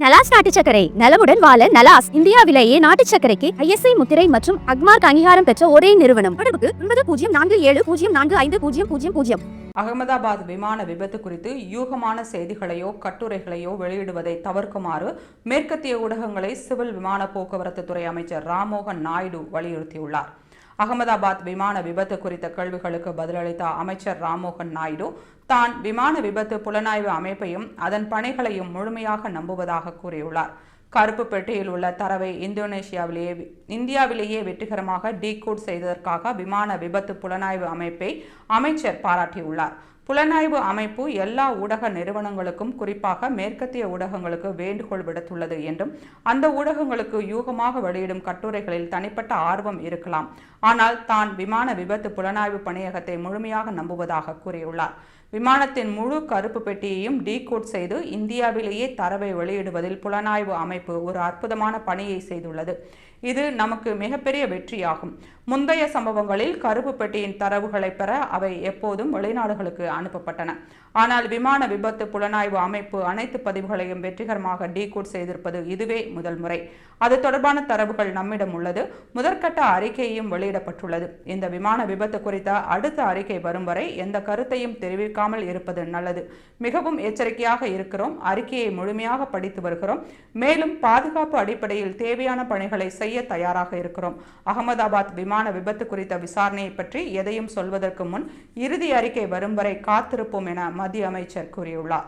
நலாஸ் நாட்டு சர்க்கரை நலமுடன் வாழ நலாஸ் இந்தியாவிலேயே நாட்டு சர்க்கரைக்கு ISI முத்திரை மற்றும் அக்மார்க் அங்கீகாரம் பெற்ற ஒரே நிறுவனம். தொடர்புக்கு 9047045000. அகமதாபாத் விமான விபத்து குறித்து யூகமான செய்திகளையோ கட்டுரைகளையோ வெளியிடுவதை தவிர்க்குமாறு மேற்கத்திய ஊடகங்களை சிவில் விமான போக்குவரத்து துறை அமைச்சர் ராம்மோகன் நாயுடு வலியுறுத்தியுள்ளார். அகமதாபாத் விமான விபத்து குறித்த கேள்விகளுக்கு பதிலளித்த அமைச்சர் ராம்மோகன் நாயுடு தான் விமான விபத்து புலனாய்வு அமைப்பையும் அதன் பணிகளையும் முழுமையாக நம்புவதாக கூறியுள்ளார். கருப்பு பெட்டியில் உள்ள தரவை இந்தியாவிலேயே வெற்றிகரமாக டீகோட் செய்ததற்காக விமான விபத்து புலனாய்வு அமைப்பை அமைச்சர் பாராட்டியுள்ளார். புலனாய்வு அமைப்பு எல்லா ஊடக நிறுவனங்களுக்கும் குறிப்பாக மேற்கத்திய ஊடகங்களுக்கு வேண்டுகோள் விடுத்துள்ளது என்றும் அந்த ஊடகங்களுக்கு யூகமாக வெளியிடும் கட்டுரைகளில் தனிப்பட்ட ஆர்வம் இருக்கலாம், ஆனால் தான் விமான விபத்து புலனாய்வு பணியகத்தை முழுமையாக நம்புவதாக கூறியுள்ளார். விமானத்தின் முழு கருப்பு பெட்டியையும் டீகோட் செய்து இந்தியாவிலேயே தரவை வெளியிடுவதில் புலனாய்வு அமைப்பு ஒரு அற்புதமான பணியை செய்துள்ளது. இது நமக்கு மிகப்பெரிய வெற்றியாகும். முந்தைய சம்பவங்களில் கருப்பு பெட்டியின் தரவுகளை பெற அவை எப்போதும் வெளிநாடுகளுக்கு அனுப்பப்பட்டன. ஆனால் விமான விபத்து புலனாய்வு அமைப்பு அனைத்து பதிவுகளையும் வெற்றிகரமாக டீகோட் செய்திருப்பது இதுவே முதல் முறை. அது தொடர்பான தரவுகள் நம்மிடம் உள்ளது. முதற்கட்ட அறிக்கையும் வெளியிடப்பட்டுள்ளது. இந்த விமான விபத்து குறித்த அடுத்த அறிக்கை வரும் வரை எந்த கருத்தையும் தெரிவிக்காமல் இருப்பது நல்லது. மிகவும் எச்சரிக்கையாக இருக்கிறோம். அறிக்கையை முழுமையாக படித்து வருகிறோம். மேலும் பாதுகாப்பு அடிப்படையில் தேவையான பணிகளை செய்ய தயாராக இருக்கிறோம். அகமதாபாத் விமான விபத்து குறித்த விசாரணையை பற்றி எதையும் சொல்வதற்கு முன் இறுதி அறிக்கை வரும் வரை காத்திருப்போம் என மத்திய அமைச்சர் கூறியுள்ளார்.